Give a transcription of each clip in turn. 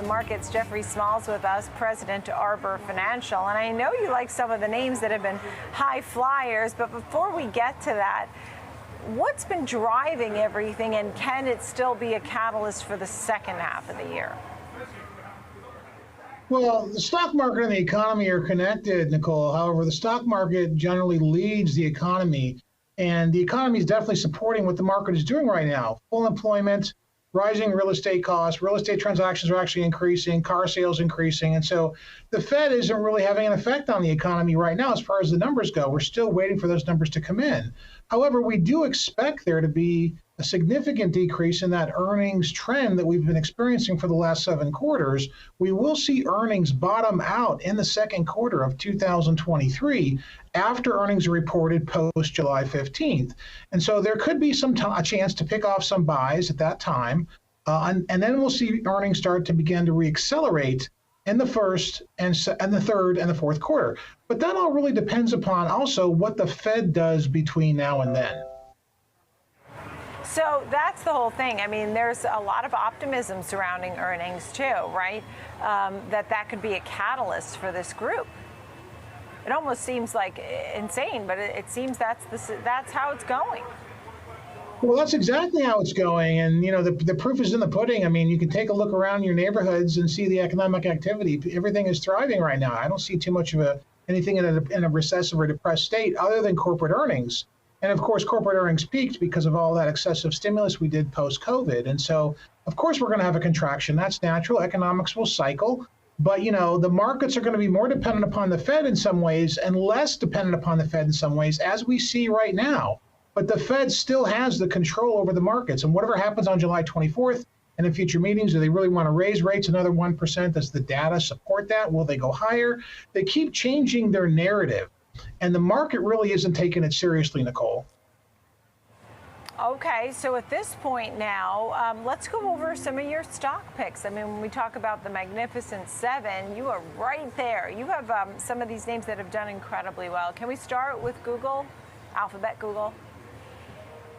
Markets. Jeffrey Small's with us, President Arbor Financial. And I know you like some of the names that have been high flyers, but before we get to that, what's been driving everything, and can it still be a catalyst for the second half of the year? Well, the stock market and the economy are connected, Nicole. However, the stock market generally leads the economy, and the economy is definitely supporting what the market is doing right now. Full employment, rising real estate costs, real estate transactions are actually increasing, car sales increasing, and so the Fed isn't really having an effect on the economy right now as far as the numbers go. We're still waiting for those numbers to come in. However, we do expect there to be a significant decrease in that earnings trend that we've been experiencing for the last 7 quarters. We will see earnings bottom out in the second quarter of 2023 after earnings are reported post July 15th. And so there could be a chance to pick off some buys at that time. And then we'll see earnings start to begin to reaccelerate in the first and the third and the fourth quarter. But that all really depends upon also what the Fed does between now and then. So that's the whole thing. I mean, there's a lot of optimism surrounding earnings too, right? That could be a catalyst for this group. It almost seems like insane, but it seems that's how it's going. Well, that's exactly how it's going. And, you know, the proof is in the pudding. I mean, you can take a look around your neighborhoods and see the economic activity. Everything is thriving right now. I don't see too much of anything in a recessive or depressed state other than corporate earnings. And of course, corporate earnings peaked because of all that excessive stimulus we did post-COVID. And so, of course, we're going to have a contraction. That's natural. Economics will cycle. But, you know, the markets are going to be more dependent upon the Fed in some ways and less dependent upon the Fed in some ways, as we see right now. But the Fed still has the control over the markets. And whatever happens on July 24th and in future meetings, do they really want to raise rates another 1%? Does the data support that? Will they go higher? They keep changing their narrative. And the market really isn't taking it seriously, Nicole. Okay, so at this point now, let's go over some of your stock picks. I mean, when we talk about the Magnificent Seven, you are right there. You have some of these names that have done incredibly well. Can we start with Google, Alphabet Google?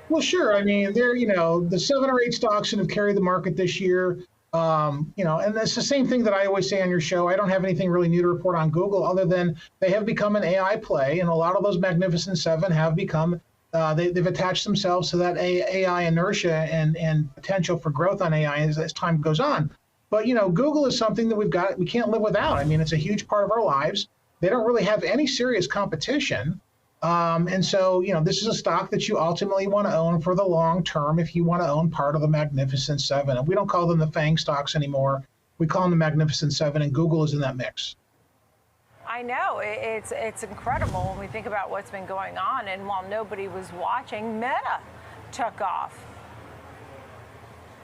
Well, sure. I mean, the 7 or 8 stocks that have carried the market this year. And that's the same thing that I always say on your show. I don't have anything really new to report on Google other than they have become an AI play, and a lot of those Magnificent Seven have become. They've attached themselves to that AI inertia and potential for growth on AI as time goes on. But Google is something that we can't live without. I mean, it's a huge part of our lives. They don't really have any serious competition. And so, this is a stock that you ultimately want to own for the long term if you want to own part of the Magnificent Seven. And we don't call them the FANG stocks anymore. We call them the Magnificent Seven, and Google is in that mix. I know. It's incredible when we think about what's been going on. And while nobody was watching, Meta took off.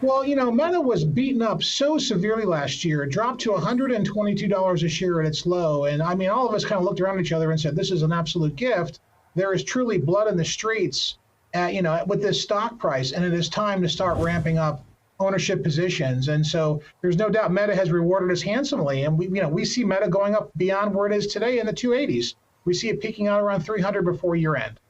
Well, Meta was beaten up so severely last year. It dropped to $122 a share at its low. And I mean, all of us kind of looked around each other and said, this is an absolute gift. There is truly blood in the streets, with this stock price. And it is time to start ramping up ownership positions. And so there's no doubt Meta has rewarded us handsomely. And we see Meta going up beyond where it is today in the 280s. We see it peaking out around 300 before year end.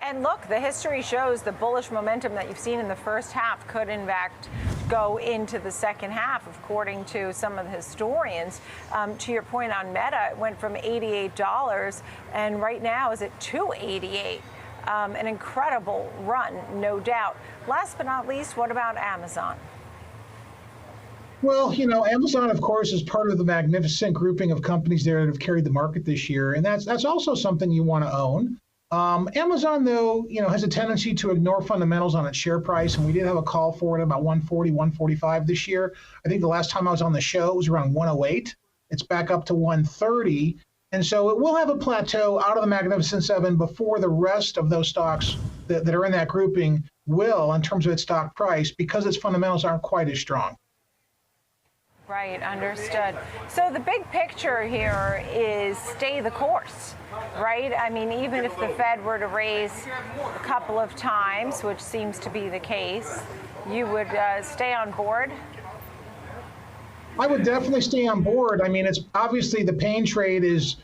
And look, the history shows the bullish momentum that you've seen in the first half could, in fact, go into the second half, according to some of the historians. To your point on Meta, it went from $88 and right now is at $288. An incredible run, no doubt. Last but not least, what about Amazon? Well, Amazon, of course, is part of the magnificent grouping of companies there that have carried the market this year. And that's also something you want to own. Amazon, though, has a tendency to ignore fundamentals on its share price. And we did have a call for it about 140, 145 this year. I think the last time I was on the show, it was around 108. It's back up to 130. And so it will have a plateau out of the Magnificent Seven before the rest of those stocks that are in that grouping will, in terms of its stock price, because its fundamentals aren't quite as strong. Right, understood. So the big picture here is stay the course, right? I mean, even if the Fed were to raise a couple of times, which seems to be the case, you would stay on board? I would definitely stay on board. I mean, it's obviously the pain trade is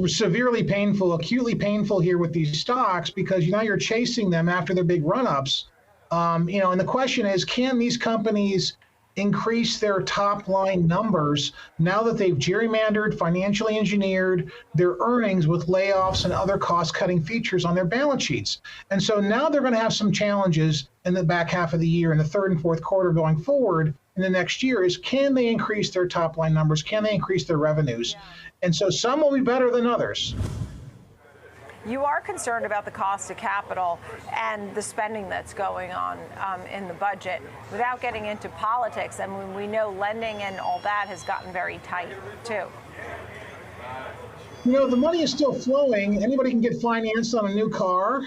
severely painful, acutely painful here with these stocks because now you're chasing them after their big run-ups. And the question is, can these companies increase their top line numbers now that they've gerrymandered, financially engineered their earnings with layoffs and other cost cutting features on their balance sheets. And so now they're going to have some challenges in the back half of the year, in the third and fourth quarter going forward in the next year, is can they increase their top line numbers? Can they increase their revenues? And so some will be better than others. You are concerned about the cost of capital and the spending that's going on in the budget. Without getting into politics, I mean, we know lending and all that has gotten very tight, too. You know, the money is still flowing. Anybody can get financed on a new car.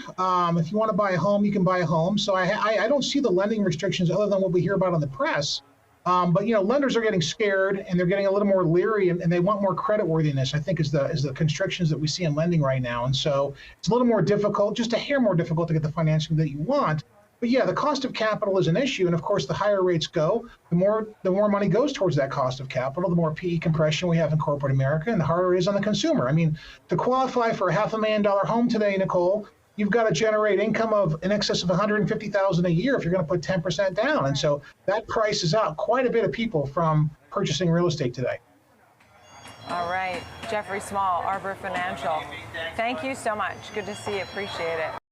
If you want to buy a home, you can buy a home. So I don't see the lending restrictions other than what we hear about on the press. But, you know, lenders are getting scared and they're getting a little more leery and they want more credit worthiness, I think, is the constrictions that we see in lending right now. And so it's a little more difficult, just a hair more difficult to get the financing that you want. But yeah, the cost of capital is an issue. And of course, the higher rates go, the more money goes towards that cost of capital, the more PE compression we have in corporate America, and the harder it is on the consumer. I mean, to qualify for a $500,000 home today, Nicole, you've got to generate income of in excess of $150,000 a year if you're going to put 10% down. And so that prices out quite a bit of people from purchasing real estate today. All right. Jeffrey Small, Arbor Financial. Thank you so much. Good to see you. Appreciate it.